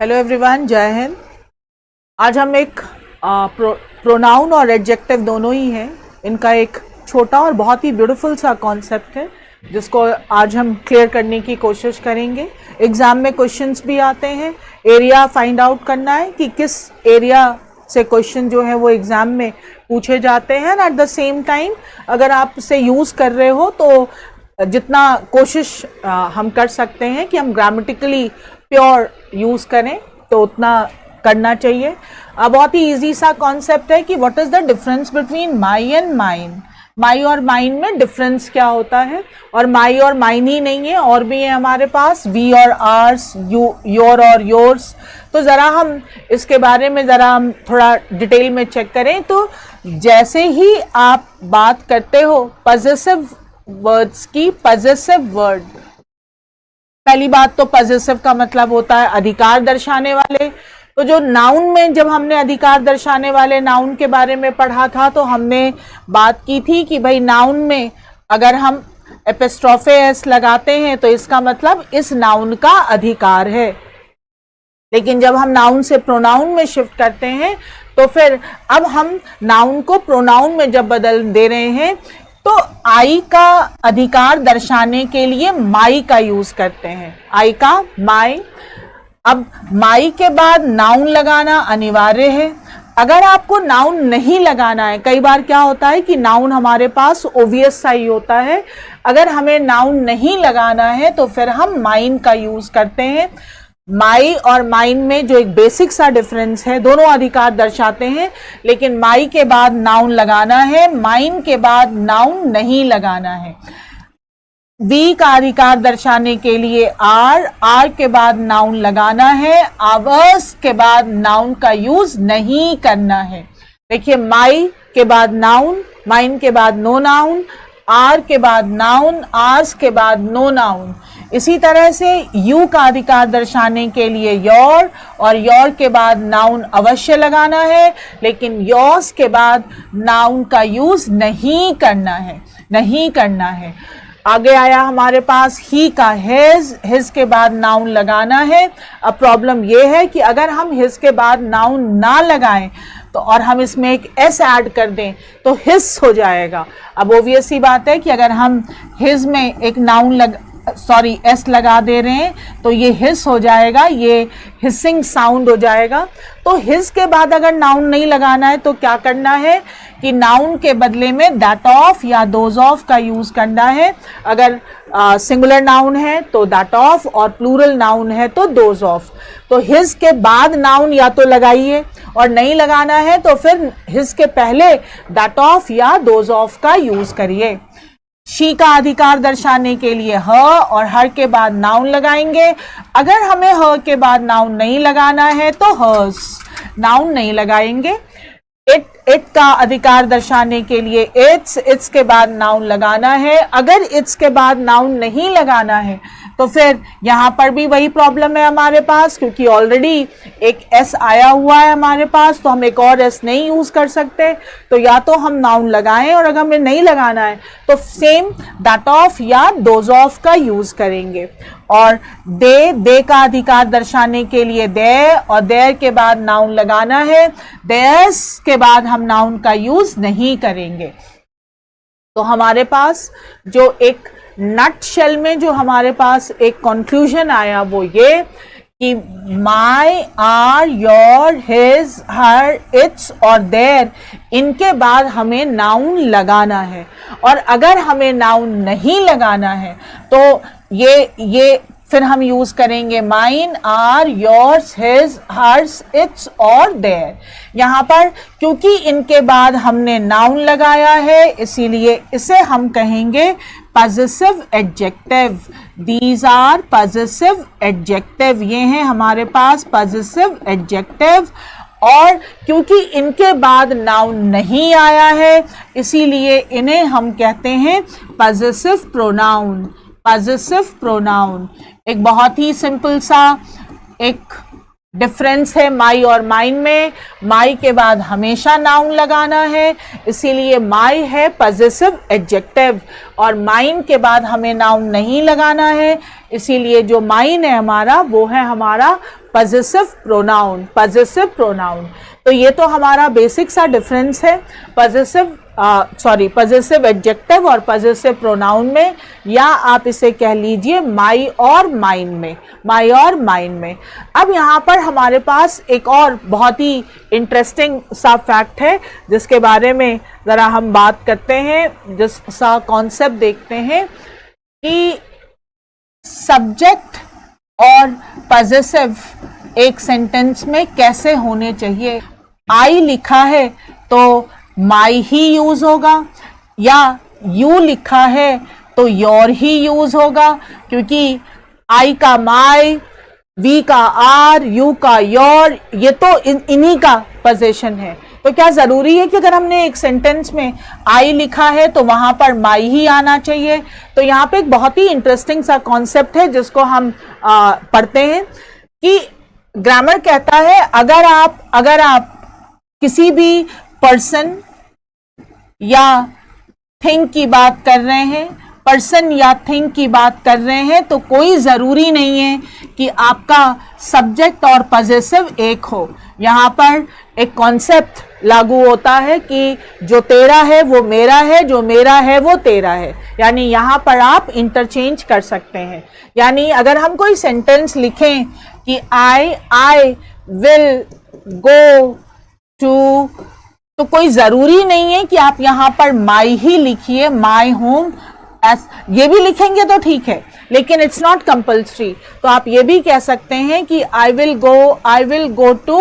Hello everyone, जय हिंद। आज हम एक प्रोनाउन और एडजेक्टिव दोनों ही हैं, इनका एक छोटा और बहुत ही ब्यूटीफुल सा कॉन्सेप्ट है जिसको आज हम क्लियर करने की कोशिश करेंगे। एग्जाम में क्वेश्चंस भी आते हैं, एरिया फाइंड आउट करना है कि किस एरिया से क्वेश्चन जो है वो एग्जाम में पूछे जाते हैं। एट द सेम टाइम अगर आप इसे यूज़ कर रहे हो तो जितना कोशिश हम कर सकते हैं कि हम ग्रामेटिकली प्योर यूज़ करें तो उतना करना चाहिए। बहुत ही इजी सा कॉन्सेप्ट है कि what is the difference between my and mine. My और माइन में डिफरेंस क्या होता है, और माई और माइन ही नहीं है, और भी है हमारे पास वी और आर्स, योर और योर्स। तो ज़रा हम इसके बारे में ज़रा हम थोड़ा डिटेल में चेक करें। तो जैसे ही आप बात करते हो पजेसिव वर्ड्स की, पजेसिव वर्ड, पहली बात तो पजेसिव का मतलब होता है अधिकार दर्शाने वाले। तो जो नाउन में जब हमने अधिकार दर्शाने वाले नाउन के बारे में पढ़ा था तो हमने बात की थी कि भाई नाउन में अगर हम एपिस्ट्रोफे एस लगाते हैं तो इसका मतलब इस नाउन का अधिकार है। लेकिन जब हम नाउन से प्रोनाउन में शिफ्ट करते हैं तो फिर अब हम नाउन को प्रोनाउन में जब बदल दे रहे हैं तो आई का अधिकार दर्शाने के लिए माई का यूज करते हैं, आई का माई। अब माई के बाद नाउन लगाना अनिवार्य है। अगर आपको नाउन नहीं लगाना है, कई बार क्या होता है कि नाउन हमारे पास ओवियस सा ही होता है, अगर हमें नाउन नहीं लगाना है तो फिर हम माइन का यूज करते हैं। माई और माइन में जो एक बेसिक सा डिफरेंस है, दोनों अधिकार दर्शाते हैं, लेकिन माई के बाद नाउन लगाना है, माइन के बाद नाउन नहीं लगाना है। वी का अधिकार दर्शाने के लिए आर के बाद नाउन लगाना है, आवर्स के बाद नाउन का यूज नहीं करना है। देखिए, माई के बाद नाउन, माइन के बाद नो नाउन, आर के बाद नाउन, आर्स के बाद नो नाउन। इसी तरह से यू का अधिकार दर्शाने के लिए योर, और योर के बाद नाउन अवश्य लगाना है, लेकिन योर्स के बाद नाउन का यूज नहीं करना है, नहीं करना है। आगे आया हमारे पास ही का हिज के बाद नाउन लगाना है। अब प्रॉब्लम यह है कि अगर हम हिज के बाद नाउन ना लगाएं तो और हम इसमें एक एस ऐड कर दें तो हिस हो जाएगा। अब ओबियस सी बात है कि अगर हम हिज में एक नाउन एस लगा दे रहे हैं तो ये हिस हो जाएगा, ये हिसिंग साउंड हो जाएगा। तो हिस के बाद अगर नाउन नहीं लगाना है तो क्या करना है कि नाउन के बदले में दैट ऑफ या दोज ऑफ का यूज करना है। अगर सिंगुलर नाउन है तो दैट ऑफ, और प्लूरल नाउन है तो दोज ऑफ। तो हिज के बाद नाउन या तो लगाइए, और नहीं लगाना है तो फिर हिज के पहले दैट ऑफ या दोज ऑफ का यूज करिए। शी का अधिकार दर्शाने के लिए ह और हर के बाद नाउन लगाएंगे। अगर हमें ह के बाद नाउन नहीं लगाना है तो हर्स, नाउन नहीं लगाएंगे। इट का अधिकार दर्शाने के लिए इट्स के बाद नाउन लगाना है। अगर इट्स के बाद नाउन नहीं लगाना है तो फिर यहाँ पर भी वही प्रॉब्लम है हमारे पास, क्योंकि ऑलरेडी एक एस आया हुआ है हमारे पास, तो हम एक और एस नहीं यूज कर सकते। तो या तो हम नाउन लगाएं, और अगर हमें नहीं लगाना है तो सेम दैट ऑफ या दोज ऑफ का यूज करेंगे। और दे का अधिकार दर्शाने के लिए दे, और देयर के बाद नाउन लगाना है, देयर्स के बाद हम नाउन का यूज नहीं करेंगे। तो हमारे पास जो एक नट शेल में जो हमारे पास एक कंक्लूजन आया वो ये कि my, our, your, his, her, its और देयर, इनके बाद हमें नाउन लगाना है। और अगर हमें नाउन नहीं लगाना है तो ये फिर हम यूज करेंगे mine, our, yours, his, hers, its और देयर। यहाँ पर क्योंकि इनके बाद हमने नाउन लगाया है इसीलिए इसे हम कहेंगे possessive adjective. These are possessive adjective, ये हैं हमारे पास पजेसिव एडजेक्टिव। और क्योंकि इनके बाद नाउन नहीं आया है इसीलिए इन्हें हम कहते हैं पजेसिव प्रोनाउन। पजेसिव प्रोनाउन एक बहुत ही सिंपल सा एक डिफरेंस है माई और माइन में। माई के बाद हमेशा नाउन लगाना है, इसीलिए माई है पजेसिव एडजेक्टिव, और माइन के बाद हमें नाउन नहीं लगाना है, इसीलिए जो माइन है हमारा वो है हमारा पजेसिव प्रोनाउन, पजेसिव प्रोनाउन। तो ये तो हमारा बेसिक सा डिफरेंस है पजेसिव एडजेक्टिव और पजेसिव प्रोनाउन में, या आप इसे कह लीजिए माई और माइन में, माई और माइन में। अब यहाँ पर हमारे पास एक और बहुत ही इंटरेस्टिंग सा फैक्ट है जिसके बारे में ज़रा हम बात करते हैं, जिसका कॉन्सेप्ट देखते हैं कि सब्जेक्ट और पजेसिव एक सेंटेंस में कैसे होने चाहिए। आई लिखा है तो माई ही यूज होगा, या यू लिखा है तो योर ही यूज होगा, क्योंकि आई का माई, वी का आर, यू का योर, ये तो इन्हीं का पोजीशन है। तो क्या जरूरी है कि अगर हमने एक सेंटेंस में आई लिखा है तो वहां पर माई ही आना चाहिए? तो यहाँ पे एक बहुत ही इंटरेस्टिंग सा कॉन्सेप्ट है जिसको हम पढ़ते हैं कि ग्रामर कहता है अगर आप किसी भी पर्सन या थिंग की बात कर रहे हैं, पर्सन या थिंग की बात कर रहे हैं, तो कोई ज़रूरी नहीं है कि आपका सब्जेक्ट और पजेसिव एक हो। यहाँ पर एक कॉन्सेप्ट लागू होता है कि जो तेरा है वो मेरा है, जो मेरा है वो तेरा है। यानी यहाँ पर आप इंटरचेंज कर सकते हैं। यानी अगर हम कोई सेंटेंस लिखें कि आई विल गो टू, तो कोई ज़रूरी नहीं है कि आप यहाँ पर माई ही लिखिए, माई होम, ये भी लिखेंगे तो ठीक है, लेकिन इट्स नॉट कंपल्सरी। तो आप ये भी कह सकते हैं कि I will go to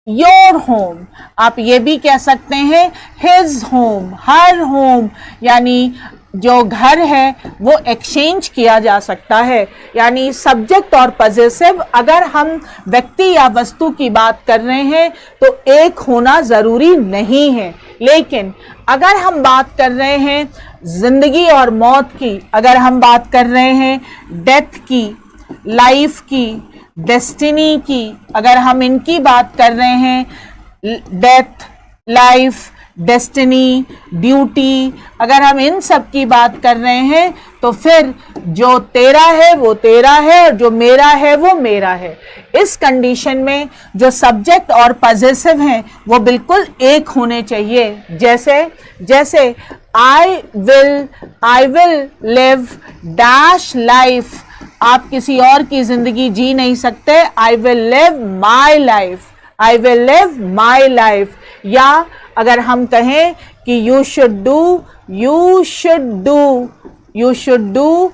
your home. आप ये भी कह सकते हैं हिज होम, हर होम, यानी जो घर है वो एक्सचेंज किया जा सकता है। यानी सब्जेक्ट और पजेसिव अगर हम व्यक्ति या वस्तु की बात कर रहे हैं तो एक होना ज़रूरी नहीं है, लेकिन अगर हम बात कर रहे हैं जिंदगी और मौत की, अगर हम बात कर रहे हैं डेथ की, लाइफ की, डेस्टिनी की, अगर हम इनकी बात कर रहे हैं, डेथ, लाइफ, डेस्टिनी, ड्यूटी, अगर हम इन सब की बात कर रहे हैं तो फिर जो तेरा है वो तेरा है और जो मेरा है वो मेरा है। इस कंडीशन में जो सब्जेक्ट और पजेसिव हैं वो बिल्कुल एक होने चाहिए। जैसे I will live dash life, आप किसी और की जिंदगी जी नहीं सकते। I will live my life, I will live my life. या अगर हम कहें कि you should do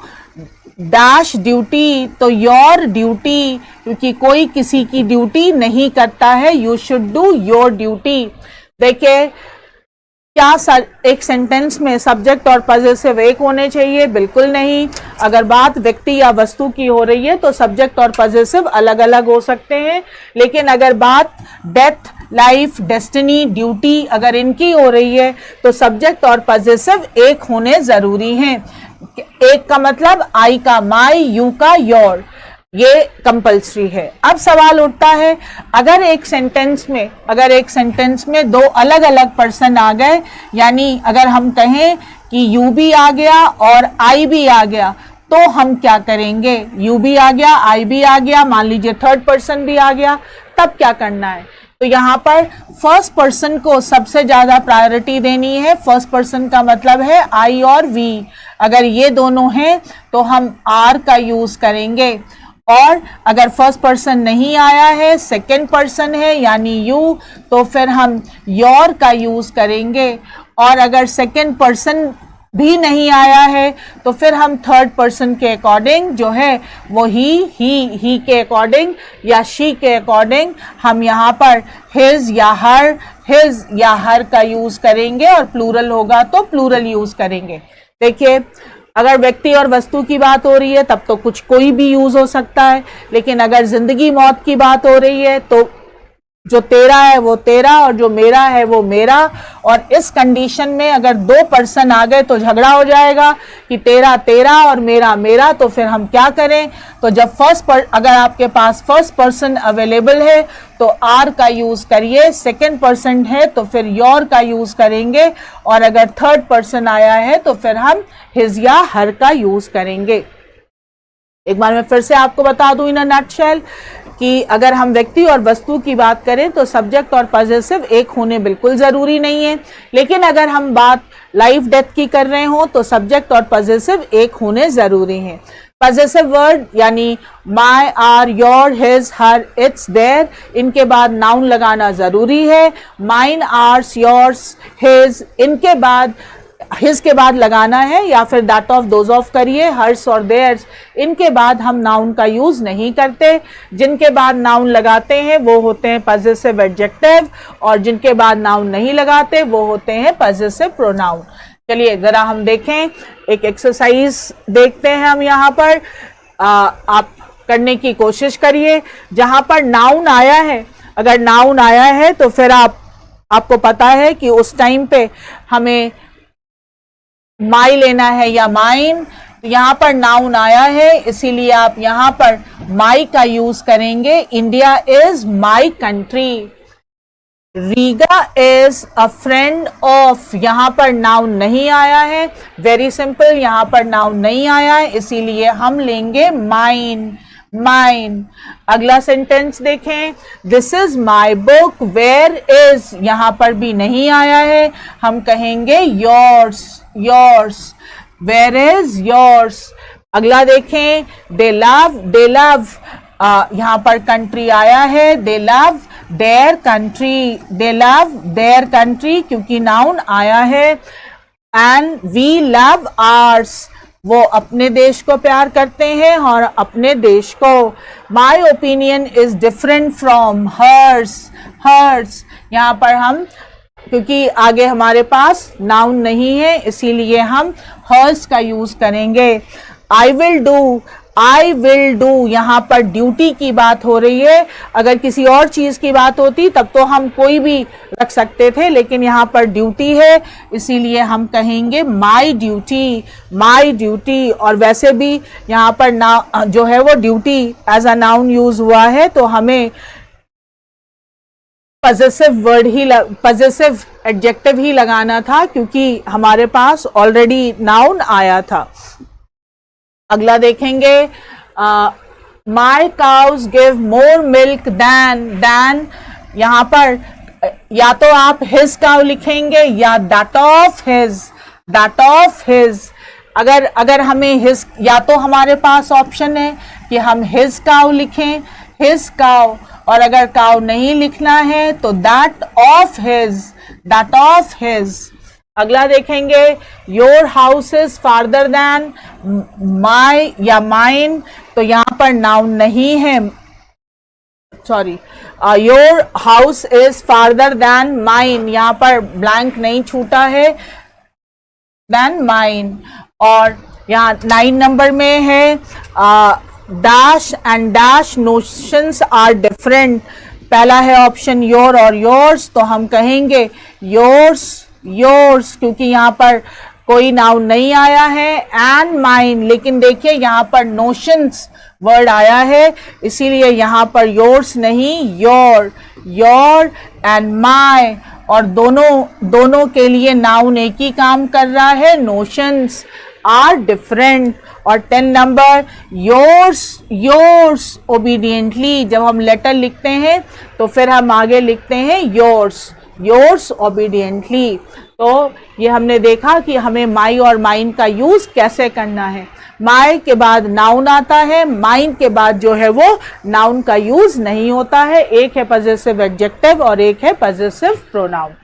dash duty, तो योर ड्यूटी, क्योंकि कोई किसी की ड्यूटी नहीं करता है, you should do your duty. देखिए क्या एक सेंटेंस में सब्जेक्ट और पजेसिव एक होने चाहिए? बिल्कुल नहीं। अगर बात व्यक्ति या वस्तु की हो रही है तो सब्जेक्ट और पजेसिव अलग अलग हो सकते हैं, लेकिन अगर बात डेथ, लाइफ, डेस्टिनी, ड्यूटी अगर इनकी हो रही है तो सब्जेक्ट और पजेसिव एक होने जरूरी हैं। एक का मतलब आई का माई, यू का योर, ये कंपल्सरी है। अब सवाल उठता है अगर एक सेंटेंस में दो अलग अलग पर्सन आ गए, यानी अगर हम कहें कि यू भी आ गया और आई भी आ गया, तो हम क्या करेंगे? यू भी आ गया, आई भी आ गया, मान लीजिए थर्ड पर्सन भी आ गया, तब क्या करना है? तो यहाँ पर फर्स्ट पर्सन को सबसे ज्यादा प्रायोरिटी देनी है। फर्स्ट पर्सन का मतलब है आई और वी। अगर ये दोनों हैं तो हम आर का यूज करेंगे, और अगर फर्स्ट पर्सन नहीं आया है, सेकंड पर्सन है यानी यू, तो फिर हम योर का यूज करेंगे। और अगर सेकंड पर्सन भी नहीं आया है तो फिर हम थर्ड पर्सन के अकॉर्डिंग जो है वो ही के अकॉर्डिंग या शी के अकॉर्डिंग हम यहाँ पर हिज या हर का यूज करेंगे, और प्लूरल होगा तो प्लूरल यूज करेंगे। देखिए अगर व्यक्ति और वस्तु की बात हो रही है तब तो कोई भी यूज हो सकता है, लेकिन अगर जिंदगी मौत की बात हो रही है तो जो तेरा है वो तेरा और जो मेरा है वो मेरा। और इस कंडीशन में अगर दो पर्सन आ गए तो झगड़ा हो जाएगा कि तेरा तेरा और मेरा मेरा। तो फिर हम क्या करें? तो जब अगर आपके पास फर्स्ट पर्सन अवेलेबल है तो आर का यूज करिए, सेकंड पर्सन है तो फिर योर का यूज करेंगे, और अगर थर्ड पर्सन आया है तो फिर हम हिज या हर का यूज करेंगे। एक बार मैं फिर से आपको बता दूं इन अ नटशेल कि अगर हम व्यक्ति और वस्तु की बात करें तो सब्जेक्ट और पॉजेसिव एक होने बिल्कुल ज़रूरी नहीं है, लेकिन अगर हम बात लाइफ डेथ की कर रहे हो तो सब्जेक्ट और पॉजेसिव एक होने ज़रूरी हैं। पॉजेसिव वर्ड यानी my, our, your, his, her, its, their, इनके बाद नाउन लगाना ज़रूरी है। माइन, आर्स, योर्स, हिज, इनके बाद हिज के बाद लगाना है, या फिर दैट ऑफ, दोज ऑफ करिए, हर्स और देयर्स, इनके बाद हम नाउन का यूज़ नहीं करते। जिनके बाद नाउन लगाते हैं वो होते हैं पॉजेसिव एडजेक्टिव, और जिनके बाद नाउन नहीं लगाते वो होते हैं पॉजेसिव प्रोनाउन। चलिए ज़रा हम देखें, एक एक्सरसाइज देखते हैं हम यहाँ पर। आप करने की कोशिश करिए। जहाँ पर नाउन आया है, अगर नाउन आया है तो फिर आपको पता है कि उस टाइम पे हमें माई लेना है या माइन। यहाँ पर नाउन आया है इसीलिए आप यहाँ पर माई का यूज करेंगे। India is my country. Riga is a friend of, यहाँ पर नाउन नहीं आया है। वेरी सिंपल, यहाँ पर नाउन नहीं आया है इसीलिए हम लेंगे माइन, माइन। अगला सेंटेंस देखें, this is my book. Where is, यहाँ पर भी नहीं आया है, हम कहेंगे yours, yours. Where is yours. अगला देखें, दे लव, दे लव, यहाँ पर कंट्री आया है, दे love their country, they love their country क्योंकि नाउन आया है। एंड वी लव आर्स, वो अपने देश को प्यार करते हैं और अपने देश को। My opinion is different from hers, hers, यहाँ पर हम क्योंकि आगे हमारे पास नाउन नहीं है इसीलिए हम हर्स का यूज करेंगे। I will do, I will do, यहाँ पर ड्यूटी की बात हो रही है। अगर किसी और चीज की बात होती तब तो हम कोई भी रख सकते थे, लेकिन यहाँ पर ड्यूटी है इसीलिए हम कहेंगे माई ड्यूटी, माई ड्यूटी। और वैसे भी यहाँ पर ना जो है वो duty as a noun use हुआ है तो हमें पॉजेसिव वर्ड ही, पॉजेसिव एडजेक्टिव ही लगाना था क्योंकि हमारे पास ऑलरेडी नाउन आया था। अगला देखेंगे, my cows give more milk than, than, यहाँ पर या तो आप हिज काउ लिखेंगे या that of his, that of his. अगर हमें हिज, या तो हमारे पास ऑप्शन है कि हम हिज काउ लिखें, हिज काउ, और अगर काउ नहीं लिखना है तो that of his, that of his. अगला देखेंगे, your house is farther than my या माइन, तो यहाँ पर नाउन नहीं है, sorry, your house is farther than mine, यहाँ पर ब्लैंक नहीं छूटा है, दैन माइन। और यहाँ 9 नंबर में है, dash and dash notions are different. पहला है ऑप्शन योर और योर्स, तो हम कहेंगे योर्स, योर्स, क्योंकि यहाँ पर कोई नाउन नहीं आया है। एंड माइन, लेकिन देखिए यहाँ पर नोशंस वर्ड आया है इसीलिए यहाँ पर योर्स नहीं, योर, योर एंड माई, और दोनों के लिए नाउन एक ही काम कर रहा है, नोशंस आर डिफरेंट। और 10 नंबर, योर्स, योर्स ओबीडियंटली, जब हम लेटर लिखते हैं तो फिर हम आगे लिखते हैं योर्स, योर्स ओबीडियंटली। तो ये हमने देखा कि हमें माई और माइन का यूज कैसे करना है। माई के बाद नाउन आता है, माइन के बाद जो है वो नाउन का यूज नहीं होता है। एक है पॉजेसिव एडजेक्टिव और एक है पॉजेसिव प्रोनाउन।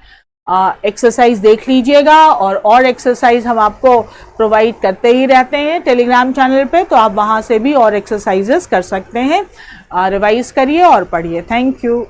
एक्सरसाइज देख लीजिएगा, और एक्सरसाइज हम आपको प्रोवाइड करते ही रहते हैं टेलीग्राम चैनल पे, तो आप वहाँ से भी और एक्सरसाइजेस कर सकते हैं। रिवाइज करिए और पढ़िए। Thank you.